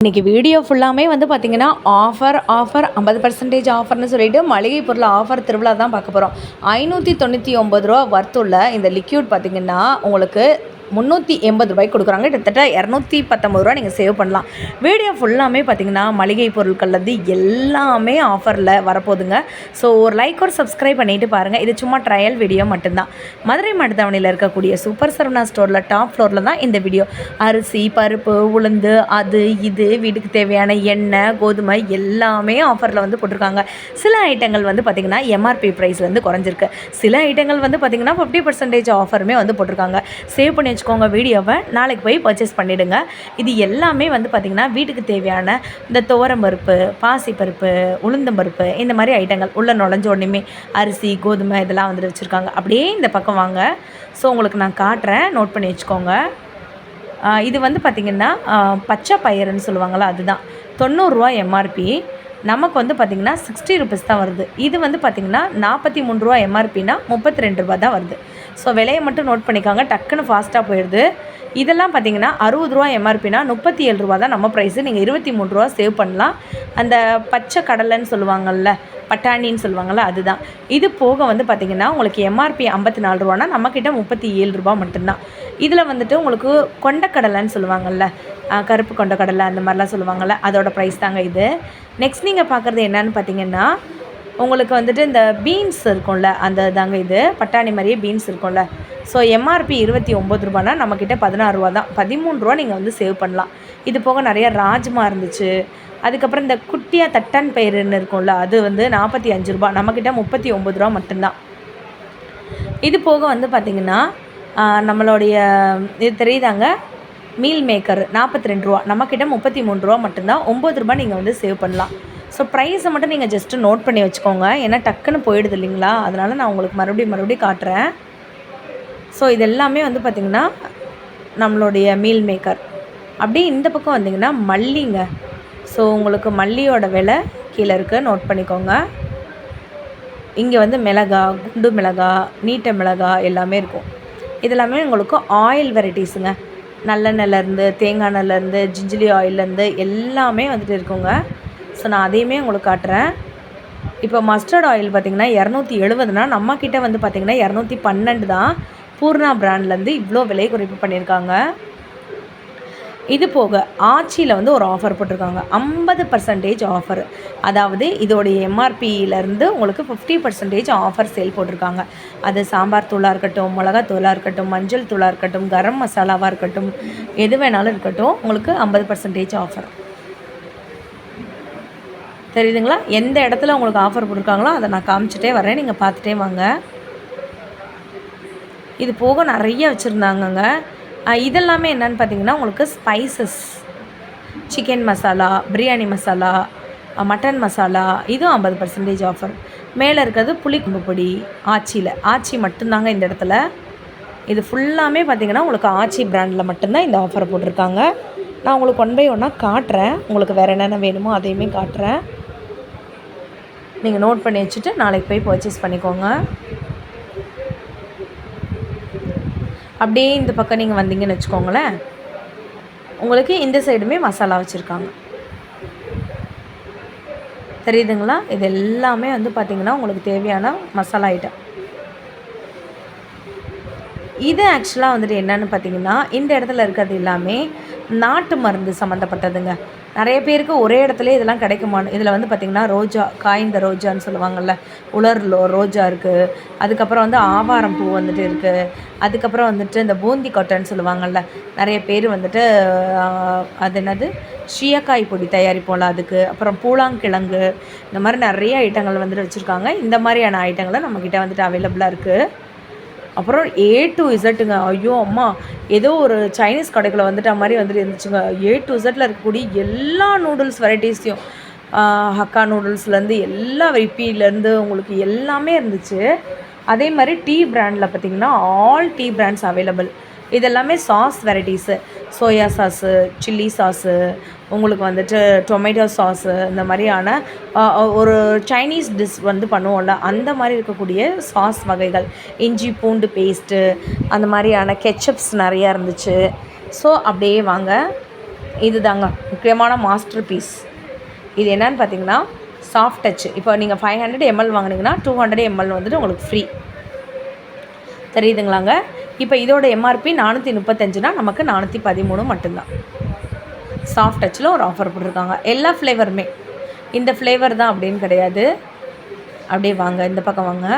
இன்றைக்கி வீடியோ ஃபுல்லாமே வந்து பார்த்திங்கன்னா ஆஃபர் 50% ஆஃபர்னு சொல்லிட்டு மளிகை பொருள் ஆஃபர் திருவிழா தான் பார்க்க போகிறோம். 599 ரூபா வர்த்துள்ள இந்த லிக்யூட் பார்த்திங்கன்னா உங்களுக்கு 380 ரூபாய்க்கு கொடுக்குறாங்க. கிட்டத்தட்ட 219 ரூபா நீங்கள் சேவ் பண்ணலாம். வீடியோ ஃபுல்லாமே பார்த்திங்கன்னா மளிகை பொருட்கள்லேருந்து எல்லாமே ஆஃபரில் வரப்போகுதுங்க. ஸோ ஒரு லைக் ஒரு சப்ஸ்கிரைப் பண்ணிவிட்டு பாருங்கள். இது சும்மா ட்ரையல் வீடியோ மட்டும்தான். மதுரை மடுத்தாவணியில் இருக்கக்கூடிய சூப்பர் சரவணா ஸ்டோரில் டாப் ஃப்ளோரில் தான் இந்த வீடியோ. அரிசி, பருப்பு, உளுந்து, அது இது வீட்டுக்கு தேவையான எண்ணெய், கோதுமை எல்லாமே ஆஃபரில் வந்து போட்டிருக்காங்க. சில ஐட்டங்கள் வந்து பார்த்திங்கன்னா எம்ஆர்பி ப்ரைஸ்லேருந்து குறைஞ்சிருக்கு. சில ஐட்டங்கள் வந்து பார்த்திங்கன்னா 50% ஆஃபருமே வந்து போட்டிருக்காங்க. சேவ் பண்ணி வச்சுக்கோங்க வீடியோவை. நாளைக்கு போய் பர்ச்சேஸ் பண்ணிவிடுங்க. இது எல்லாமே வந்து பார்த்திங்கன்னா வீட்டுக்கு தேவையான இந்த துவரம்பருப்பு, பாசிப்பருப்பு, உளுந்தம்பருப்பு இந்த மாதிரி ஐட்டங்கள் உள்ள நுழைஞ்ச உடனேமே அரிசி, கோதுமை இதெல்லாம் வந்துட்டு வச்சுருக்காங்க. அப்படியே இந்த பக்கம் வாங்க. ஸோ உங்களுக்கு நான் காட்டுறேன், நோட் பண்ணி வச்சுக்கோங்க. இது வந்து பார்த்திங்கன்னா பச்சை பயிறுன்னு சொல்லுவாங்களா, அதுதான் 90 ரூபா எம்ஆர்பி. நமக்கு வந்து பார்த்திங்கன்னா 60 ருபீஸ் தான் வருது. இது வந்து பார்த்திங்கன்னா 43 ரூபா எம்ஆர்பினா 32 ரூபா தான் வருது. ஸோ விலையை மட்டும் நோட் பண்ணிக்காங்க, டக்குன்னு ஃபாஸ்ட்டாக போயிடுது. இதெல்லாம் பார்த்திங்கன்னா 60 ரூபா எம்ஆர்பினா 37 ரூபா தான் நம்ம ப்ரைஸு. நீங்கள் 23 ரூபா சேவ் பண்ணலாம். அந்த பச்சை கடலைன்னு சொல்லுவாங்கள்ல, பட்டாணின்னு சொல்லுவாங்கள்ல, அதுதான். இது போக வந்து பார்த்திங்கன்னா உங்களுக்கு எம்ஆர்பி 54 ரூபானா நம்மக்கிட்ட 37 ரூபா மட்டும்தான். இதில் வந்துட்டு உங்களுக்கு கொண்டக்கடலைன்னு சொல்லுவாங்கள்ல, கருப்பு கொண்டக்கடலை அந்த மாதிரிலாம் சொல்லுவாங்கள்ல, அதோட ப்ரைஸ் தாங்க இது. நெக்ஸ்ட் நீங்கள் பார்க்குறது என்னன்னு பார்த்திங்கன்னா உங்களுக்கு வந்துட்டு இந்த பீன்ஸ் இருக்கும்ல, அந்த தாங்க இது பட்டாணி மாதிரியே பீன்ஸ் இருக்கும்ல. ஸோ எம்ஆர்பி 29 ரூபானா நம்மக்கிட்ட 16 ரூபா தான். 13 ரூபா நீங்கள் வந்து சேவ் பண்ணலாம். இது போக நிறைய ராஜ்மா இருந்துச்சு. அதுக்கப்புறம் இந்த குட்டியாக தட்டான் பயிறுன்னு இருக்கும்ல, அது வந்து 45 ரூபா, நம்மக்கிட்ட 39 ரூபா மட்டும்தான். இது போக வந்து பார்த்திங்கன்னா நம்மளுடைய இது தெரியுதாங்க, மீல் மேக்கர் 42 ரூபா, நம்மக்கிட்ட 33 ரூபா மட்டும்தான். 9 ரூபா நீங்கள் வந்து சேவ் பண்ணலாம். ஸோ ப்ரைஸை மட்டும் நீங்கள் ஜஸ்ட்டு நோட் பண்ணி வச்சுக்கோங்க, ஏன்னா டக்குன்னு போயிடுது இல்லைங்களா, அதனால் நான் உங்களுக்கு மறுபடியும் காட்டுறேன். ஸோ இது எல்லாமே வந்து பார்த்திங்கன்னா நம்மளுடைய மீல் மேக்கர். அப்படியே இந்த பக்கம் வந்திங்கன்னா மல்லிங்க. ஸோ உங்களுக்கு மல்லியோட விலை கீழே இருக்குது, நோட் பண்ணிக்கோங்க. இங்கே வந்து மிளகா, குண்டு மிளகா, நீட்ட மிளகா எல்லாமே இருக்கும். இதெல்லாமே உங்களுக்கு ஆயில் வெரைட்டிஸுங்க. நல்லெண்ணெய்லேருந்து, தேங்காய் எண்ணெய்லேருந்து, ஜிஞ்சிலி ஆயிலேருந்து எல்லாமே வந்துட்டு இருக்குங்க. ஸோ நான் அதையுமே உங்களுக்கு காட்டுறேன். இப்போ மஸ்டர்ட் ஆயில் பார்த்திங்கன்னா 270னா நம்மக்கிட்ட வந்து பார்த்திங்கன்னா 212 தான். பூர்ணா பிராண்ட்லேருந்து இவ்வளோ விலை குறைப்பு பண்ணியிருக்காங்க. இது போக ஆச்சியில் வந்து ஒரு ஆஃபர் போட்டிருக்காங்க, 50% ஆஃபர். அதாவது இதோடைய எம்ஆர்பியிலேருந்து உங்களுக்கு 50% ஆஃபர் சேல் போட்டிருக்காங்க. அது சாம்பார் தூளாக இருக்கட்டும், மிளகாத்தூளாக இருக்கட்டும், மஞ்சள் தூளாக இருக்கட்டும், கரம் மசாலாவாக இருக்கட்டும், எது வேணாலும் இருக்கட்டும், உங்களுக்கு 50% ஆஃபர். தெரியுதுங்களா? எந்த இடத்துல உங்களுக்கு ஆஃபர் போட்டிருக்காங்களோ அதை நான் காமிச்சிட்டே வரேன், நீங்கள் பார்த்துட்டே வாங்க. இது போக நிறைய வச்சுருந்தாங்கங்க. இதெல்லாமே என்னென்னு பார்த்தீங்கன்னா உங்களுக்கு spices, chicken masala, biryani masala, mutton masala, இதுவும் 50% ஆஃபர். மேலே இருக்கிறது புளிக்கும்பு பொடி, ஆச்சி மட்டும்தாங்க இந்த இடத்துல. இது ஃபுல்லாமே பார்த்திங்கன்னா உங்களுக்கு ஆச்சி பிராண்டில் மட்டும்தான் இந்த ஆஃபரை போட்டிருக்காங்க. நான் உங்களுக்கு 1 பை 1 காட்டுறேன், உங்களுக்கு வேறு என்னென்ன வேணுமோ அதையுமே காட்டுறேன். நீங்கள் நோட் பண்ணி வச்சுட்டு நாளைக்கு போய் பர்ச்சேஸ் பண்ணிக்கோங்க. அப்படியே இந்த பக்கம் நீங்கள் வந்தீங்கன்னு வச்சுக்கோங்களேன், உங்களுக்கு இந்த சைடுமே மசாலா வச்சுருக்காங்க. தெரியுதுங்களா? இது எல்லாமே வந்து பார்த்திங்கன்னா உங்களுக்கு தேவையான மசாலா ஐட்டம். இது ஆக்சுவலாக வந்துட்டு என்னென்னு பார்த்திங்கன்னா இந்த இடத்துல இருக்கிறது எல்லாமே நாட்டு மருந்து சம்மந்தப்பட்டதுங்க. நிறைய பேருக்கு ஒரே இடத்துல இதெல்லாம் கிடைக்குமான்னு. இதில் வந்து பார்த்திங்கன்னா ரோஜா, காய்ந்த ரோஜான்னு சொல்லுவாங்கள்ல, உலர் ரோஜா இருக்குது. அதுக்கப்புறம் வந்து ஆவாரம் பூ வந்துட்டு இருக்குது. அதுக்கப்புறம் வந்துட்டு இந்த பூந்தி கொட்டைன்னு சொல்லுவாங்கள்ல, நிறைய பேர் வந்துட்டு அது என்னது சீயக்காய் பொடி தயாரிப்போம்ல அதுக்கு. அப்புறம் பூலாங்கிழங்கு, இந்த மாதிரி நிறைய ஐட்டங்கள் வந்துட்டு வச்சுருக்காங்க. இந்த மாதிரியான ஐட்டங்களை நம்மக்கிட்ட வந்துட்டு அவைலபிளாக இருக்குது. அப்புறம் A to Zங்க. ஐயோ அம்மா, ஏதோ ஒரு சைனீஸ் கடைக்குள்ளே வந்துட்ட மாதிரி வந்துட்டு இருந்துச்சுங்க. A to Zல இருக்கக்கூடிய எல்லா நூடுல்ஸ் வெரைட்டிஸையும், ஹக்கா நூடுல்ஸ்லேருந்து எல்லா விப்பிலேருந்து உங்களுக்கு எல்லாமே இருந்துச்சு. அதே மாதிரி டீ பிராண்டில் பார்த்திங்கன்னா ஆல் டீ பிராண்ட்ஸ் அவைலபிள். இதெல்லாமே sauce varieties, soya sauce, chilli sauce, உங்களுக்கு வந்துட்டு டொமேட்டோ சாஸு, இந்த மாதிரியான ஒரு சைனீஸ் டிஷ் வந்து பண்ணுவோம்ல, அந்த மாதிரி இருக்கக்கூடிய சாஸ் வகைகள், இஞ்சி பூண்டு பேஸ்ட்டு, அந்த மாதிரியான கெச்சப்ஸ் நிறையா இருந்துச்சு. ஸோ அப்படியே வாங்க. இது தாங்க முக்கியமான மாஸ்டர் பீஸ். இது என்னன்னு பார்த்தீங்கன்னா சாஃப்ட் டச். இப்போ நீங்கள் 500 ml வாங்கினீங்கன்னா 200 ml வந்துட்டு உங்களுக்கு ஃப்ரீ. தெரியுதுங்களாங்க? இப்போ இதோட எம்ஆர்பி 435னா நமக்கு 413 மட்டும்தான். சாஃப்ட் டச்சில் ஒரு ஆஃபர் போட்டிருக்காங்க. எல்லா ஃப்ளேவருமே இந்த ஃப்ளேவர் தான் அப்படின்னு கிடையாது. அப்படியே வாங்க, இந்த பக்கம் வாங்க.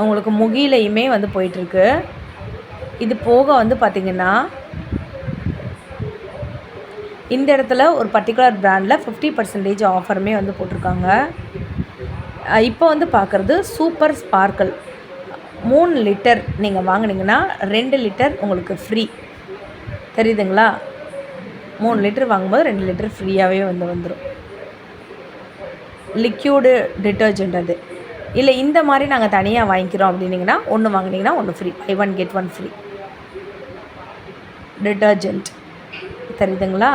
உங்களுக்கு முகிலையுமே வந்து போயிட்டுருக்கு. இது போக வந்து பார்த்திங்கன்னா இந்த இடத்துல ஒரு பர்டிகுலர் பிராண்டில் 50% ஆஃபருமே வந்து போட்டிருக்காங்க. இப்போ வந்து பார்க்குறது சூப்பர் ஸ்பார்க்கிள் 3 லிட்டர் நீங்கள் வாங்கினீங்கன்னா 2 லிட்டர் உங்களுக்கு ஃப்ரீ. தெரியுதுங்களா? 3 லிட்டர் வாங்கும்போது 2 லிட்டர் ஃப்ரீயாகவே வந்துடும். லிக்யூடு டிட்டர்ஜெண்ட் அது. இல்லை இந்த மாதிரி நாங்கள் தனியாக வாங்கிக்கிறோம் அப்படின்னிங்கன்னா ஒன்று வாங்கினீங்கன்னா ஒன்று free. buy 1 get 1 free detergent. தெரியுதுங்களா?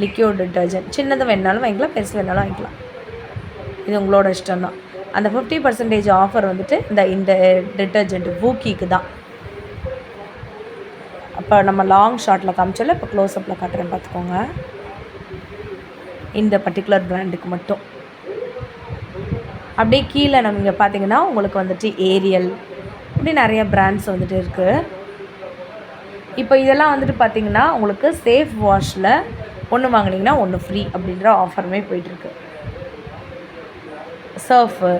லிக்யூட் டிட்டர்ஜெண்ட் சின்னது வேணாலும் வாங்கிக்கலாம், பெருசு வேணாலும் வாங்கிக்கலாம். இது உங்களோட இஷ்டம்தான். அந்த 50% ஆஃபர் வந்துட்டு இந்த டிட்டர்ஜெண்ட் வூக்கிக்கு தான். அப்போ நம்ம லாங் ஷார்ட்டில் காமிச்சோம்ல, இப்போ க்ளோஸ்அப்பில் காட்டுறேன் பார்த்துக்கோங்க. இந்த பர்டிகுலர் பிராண்டுக்கு மட்டும். அப்படியே கீழே நம்ம இங்கே பார்த்தீங்கன்னா உங்களுக்கு வந்துட்டு ஏரியல் இப்படி நிறைய பிராண்ட்ஸ் வந்துட்டு இருக்குது. இப்போ இதெல்லாம் வந்துட்டு பார்த்திங்கன்னா உங்களுக்கு சேஃப் வாஷில் ஒன்று வாங்கினீங்கன்னா ஒன்று ஃப்ரீ அப்படின்ற ஆஃபருமே போயிட்டுருக்கு. சர்ஃபு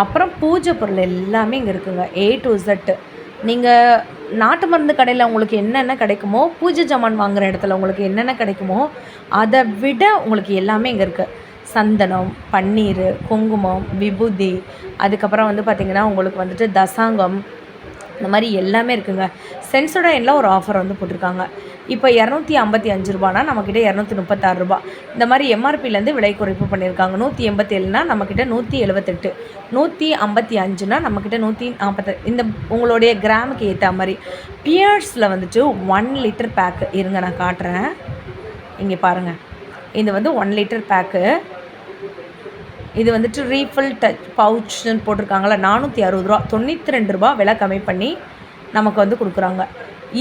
அப்புறம் பூஜை பொருள் எல்லாமே இங்கே இருக்குங்க. A to Z. நீங்கள் நாட்டு மருந்து கடையில் உங்களுக்கு என்னென்ன கிடைக்குமோ, பூஜை ஜாமான் வாங்குகிற இடத்துல உங்களுக்கு என்னென்ன கிடைக்குமோ அதை விட உங்களுக்கு எல்லாமே இங்கே இருக்குது. சந்தனம், பன்னீர், குங்குமம், விபூதி, அதுக்கப்புறம் வந்து பார்த்திங்கன்னா உங்களுக்கு வந்துட்டு தசாங்கம், இந்த மாதிரி எல்லாமே இருக்குங்க. சென்சோடைனில் ஒரு ஆஃபர் வந்து போட்டிருக்காங்க. இப்போ 255 ரூபானா நம்மக்கிட்ட 236 ரூபா. இந்த மாதிரி எம்ஆர்பிலேருந்து விலை குறைப்பு பண்ணியிருக்காங்க. 187னா நம்மக்கிட்ட 178, 155னா நம்மக்கிட்ட 140. இந்த உங்களுடைய கிராமுக்கு ஏற்ற மாதிரி. பியர்ஸில் வந்துட்டு 1 லிட்டர் பேக்கு இருங்க நான் காட்டுறேன். இங்கே பாருங்கள், இது வந்து 1 லிட்டர் பேக்கு. இது வந்துட்டு ரீஃபில் டச் பவுச்சுன்னு போட்டிருக்காங்களா, 460 ரூபா. 92 ரூபா விலை கம்மி பண்ணி நமக்கு வந்து கொடுக்குறாங்க.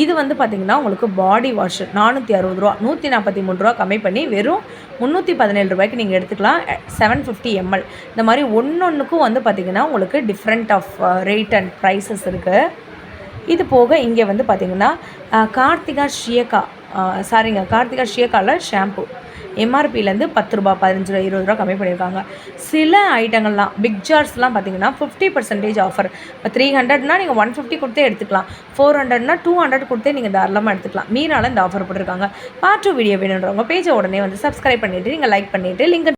இது வந்து பார்த்திங்கன்னா உங்களுக்கு பாடி வாஷ் 460 ரூபா, 143 ரூபா கம்மி பண்ணி வெறும் 317 ரூபாய்க்கு நீங்கள் எடுத்துக்கலாம். 750 ml. இந்த மாதிரி ஒன்றுக்கும் வந்து பார்த்திங்கன்னா உங்களுக்கு different of rate and prices இருக்குது. இது போக இங்கே வந்து பார்த்திங்கன்னா கார்த்திகா ஷியக்காவில் ஷாம்பு எம்ஆர்பிலேருந்து 10 ரூபா, 15 ரூபா, 20 ரூபா கம்மி பண்ணியிருக்காங்க. சில ஐட்டங்கள்லாம் பிக் ஜார்ஸ்லாம் பார்த்திங்கன்னா 50% ஆஃபர். இப்போ 300னா நீங்கள் 150 கொடுத்தே எடுத்துக்கலாம். 400னா 200 கொடுத்தே நீங்கள் தாராளமாக எடுத்துக்கலாம். மீனால இந்த ஆஃபர் போட்டிருக்காங்க. பார்ட் 2 வீடியோ வேணுன்றவங்க பேஜை உடனே வந்து சப்ஸ்கிரைப் பண்ணிவிட்டு நீங்கள் லைக் பண்ணிவிட்டு லிங்க்